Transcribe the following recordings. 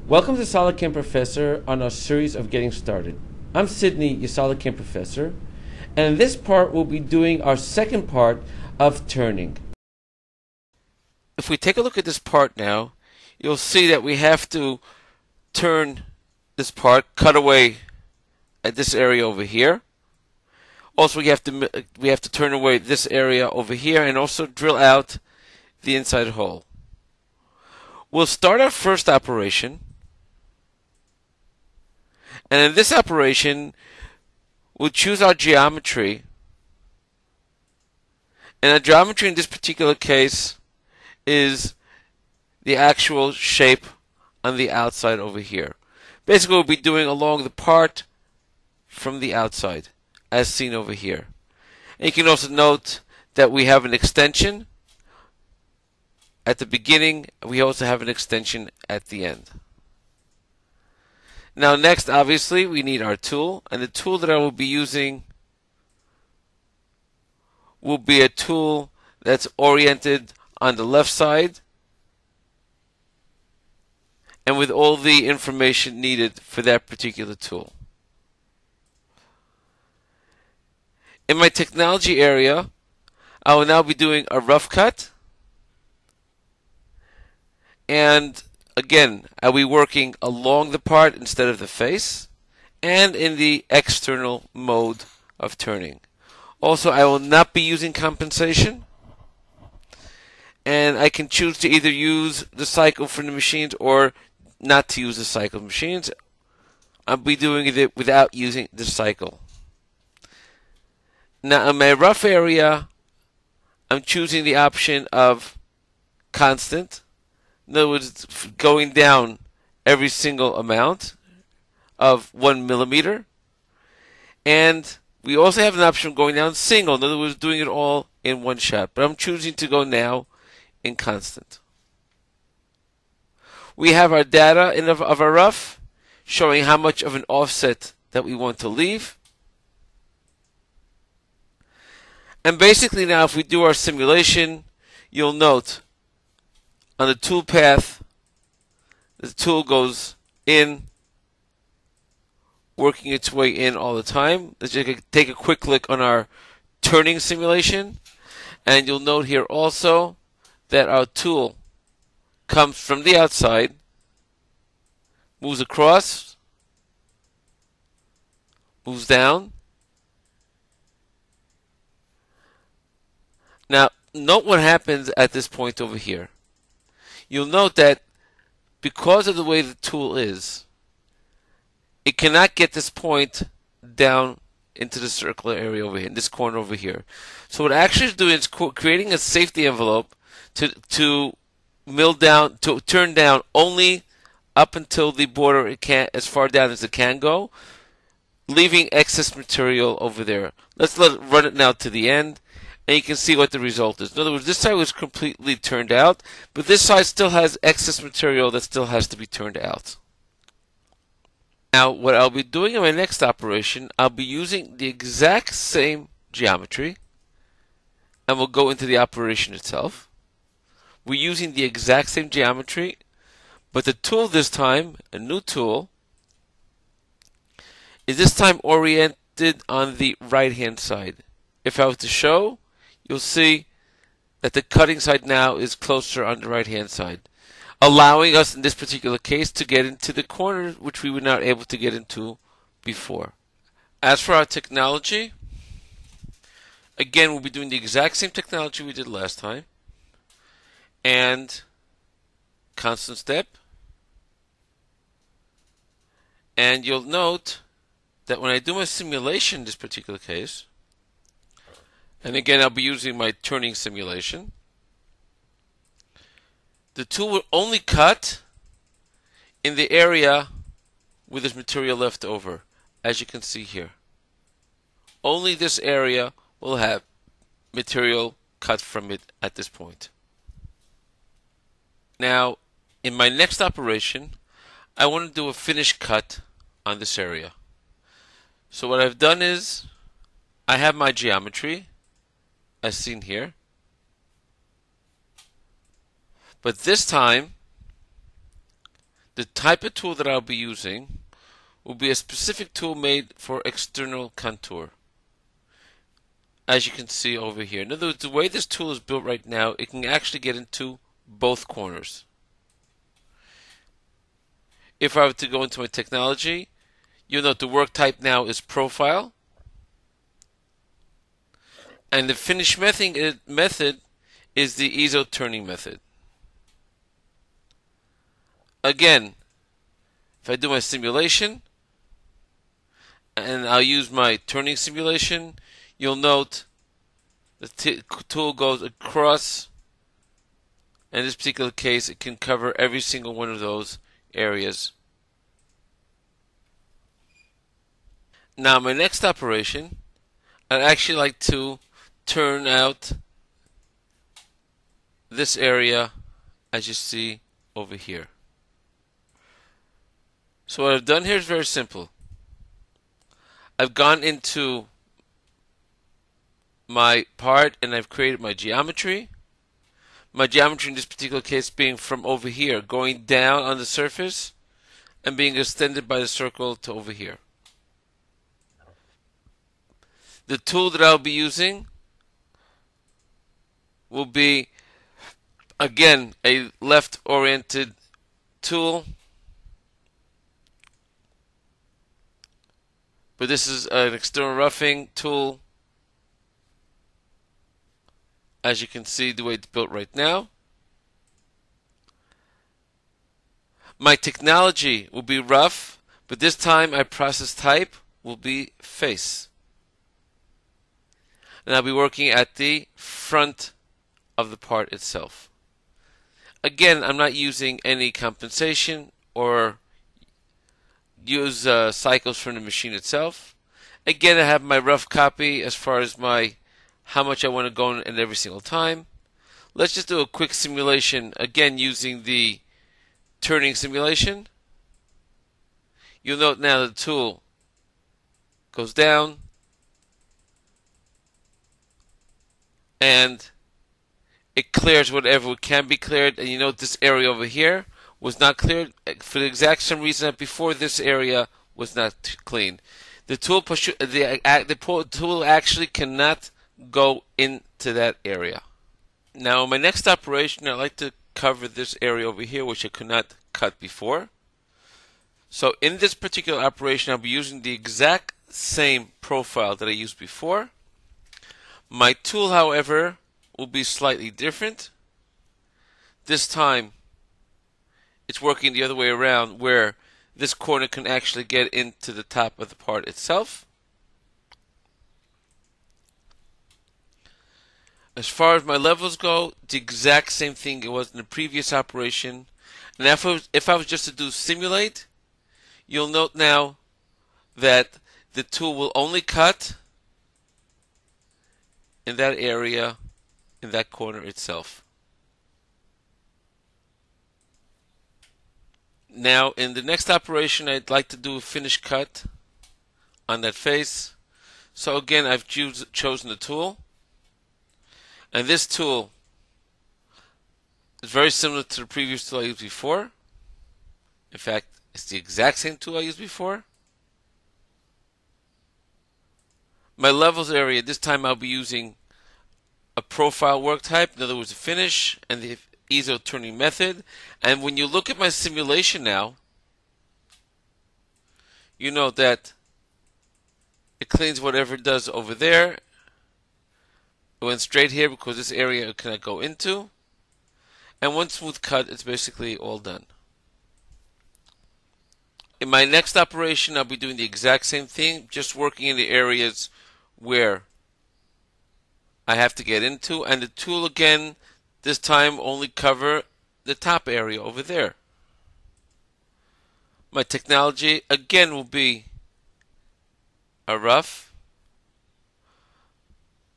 Welcome to SolidCAM Professor on our series of Getting Started. I'm Sydney, your SolidCAM Professor, and in this part we'll be doing our second part of turning. If we take a look at this part now, you'll see that we have to turn this part, cut away at this area over here. Also, we have to turn away this area over here and also drill out the inside hole. We'll start our first operation, and in this operation we'll choose our geometry, and our geometry in this particular case is the actual shape on the outside over here. Basically, we'll be doing along the part from the outside as seen over here. And you can also note that we have an extension at the beginning. We also have an extension at the end. Now next, obviously, we need our tool, and the tool that I will be using will be a tool that's oriented on the left side and with all the information needed for that particular tool. In my technology area, I will now be doing a rough cut, and again, I'll be working along the part instead of the face, and in the external mode of turning. Also, I will not be using compensation, and I can choose to either use the cycle for the machines or not to use the cycle machines. I'll be doing it without using the cycle. Now, in my rough area, I'm choosing the option of constant. In other words, going down every single amount of 1 millimeter. And we also have an option of going down single. In other words, doing it all in one shot. But I'm choosing to go now in constant. We have our data of our rough showing how much of an offset that we want to leave. And basically now, if we do our simulation, you'll note on the tool path, the tool goes in, working its way in all the time. Let's just take a quick look on our turning simulation, and you'll note here also that our tool comes from the outside, moves across, moves down. Now, note what happens at this point over here. You'll note that because of the way the tool is, it cannot get this point down into the circular area over here, in this corner over here. So what it actually is doing is creating a safety envelope to mill down, to turn down only up until the border, it can, as far down as it can go, leaving excess material over there. Let's run it now to the end, and you can see what the result is. In other words, this side was completely turned out, but this side still has excess material that still has to be turned out. Now, what I'll be doing in my next operation, I'll be using the exact same geometry, and we'll go into the operation itself. We're using the exact same geometry, but the tool this time, a new tool, is this time oriented on the right-hand side. If I was to show, you'll see that the cutting side now is closer on the right-hand side, allowing us in this particular case to get into the corner which we were not able to get into before. As for our technology, again, we'll be doing the exact same technology we did last time, and constant step. And you'll note that when I do my simulation in this particular case, and again, I'll be using my turning simulation, the tool will only cut in the area where there's material left over, as you can see here. Only this area will have material cut from it at this point. Now, in my next operation, I want to do a finish cut on this area. So what I've done is, I have my geometry, as seen here. But this time, the type of tool that I'll be using will be a specific tool made for external contour, as you can see over here. In other words, the way this tool is built right now, it can actually get into both corners. If I were to go into my technology, you'll note the work type now is profile, and the finish method is the ISO turning method. Again, if I do my simulation, and I'll use my turning simulation, you'll note the tool goes across. In this particular case, it can cover every single one of those areas. Now, my next operation, I'd actually like to turn out this area as you see over here. So what I've done here is very simple. I've gone into my part and I've created my geometry. My geometry in this particular case being from over here, going down on the surface and being extended by the circle to over here. The tool that I'll be using will be, again, a left-oriented tool. But this is an external roughing tool, as you can see the way it's built right now. My technology will be rough, but this time my process type will be face. And I'll be working at the front of the part itself. Again, I'm not using any compensation or use cycles from the machine itself. Again, I have my rough copy as far as how much I want to go in every single time. Let's just do a quick simulation, again using the turning simulation. You'll note now the tool goes down and it clears whatever can be cleared. And you note this area over here was not cleared for the exact same reason that before this area was not clean. The tool tool actually cannot go into that area. Now, in my next operation, I'd like to cover this area over here, which I could not cut before. So, in this particular operation, I'll be using the exact same profile that I used before. My tool, however, will be slightly different. This time, it's working the other way around, where this corner can actually get into the top of the part itself. As far as my levels go, the exact same thing it was in the previous operation. And if I was just to do simulate, you'll note now that the tool will only cut in that area, in that corner itself. Now, in the next operation, I'd like to do a finish cut on that face. So again, I've chosen the tool. And this tool is very similar to the previous tool I used before. In fact, it's the exact same tool I used before. My levels area, this time I'll be using a profile work type, in other words, a finish, and the ISO turning method. And when you look at my simulation now, you know that it cleans whatever it does over there. It went straight here because this area it cannot go into. And one smooth cut, it's basically all done. In my next operation, I'll be doing the exact same thing, just working in the areas where I have to get into. And the tool, again, this time only cover the top area over there. My technology, again, will be a rough,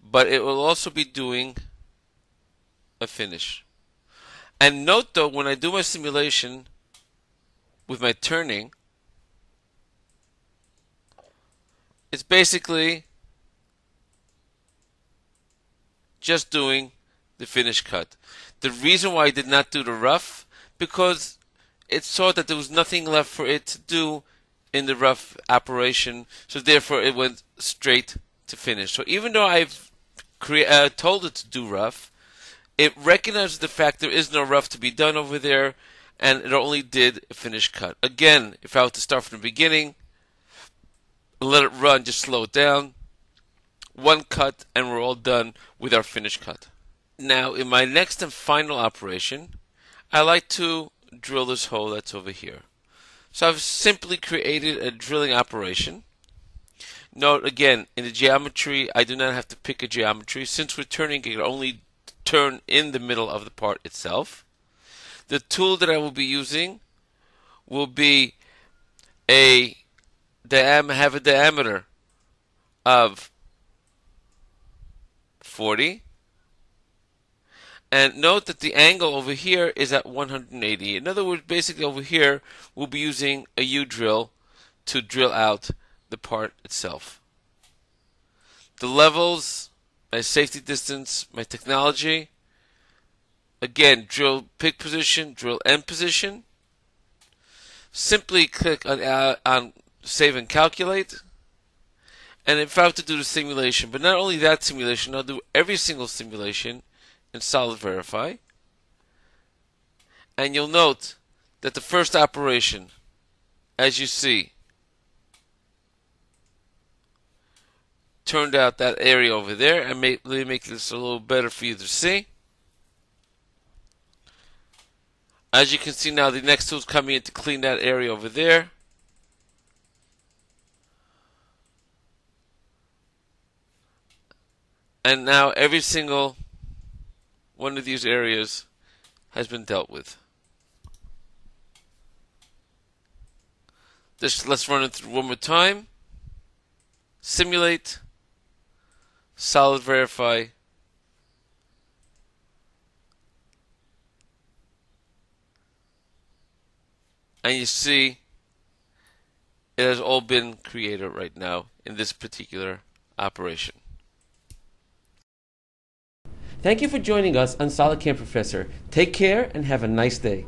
but it will also be doing a finish. And note though, when I do my simulation with my turning, it's basically just doing the finish cut. The reason why I did not do the rough, because it saw that there was nothing left for it to do in the rough operation, so therefore it went straight to finish. So even though I've told it to do rough, it recognizes the fact there is no rough to be done over there, and it only did a finish cut. Again, if I were to start from the beginning, let it run, just slow it down, one cut, and we're all done with our finish cut. Now, in my next and final operation, I like to drill this hole that's over here. So I've simply created a drilling operation. Note again, in the geometry, I do not have to pick a geometry. Since we're turning, it can only turn in the middle of the part itself. The tool that I will be using will be have a diameter of 40. And note that the angle over here is at 180. In other words, basically over here, we'll be using a U-drill to drill out the part itself. The levels, my safety distance, my technology. Again, drill pick position, drill end position. Simply click on Save and Calculate. And if I have to do the simulation, but not only that simulation, I'll do every single simulation in Solid Verify. And you'll note that the first operation, as you see, turned out that area over there. And let me make this a little better for you to see. As you can see now, the next tool is coming in to clean that area over there. And now every single one of these areas has been dealt with. Let's run it through one more time. Simulate, Solid Verify, and you see it has all been created right now in this particular operation. Thank you for joining us on SolidCAM Professor. Take care and have a nice day.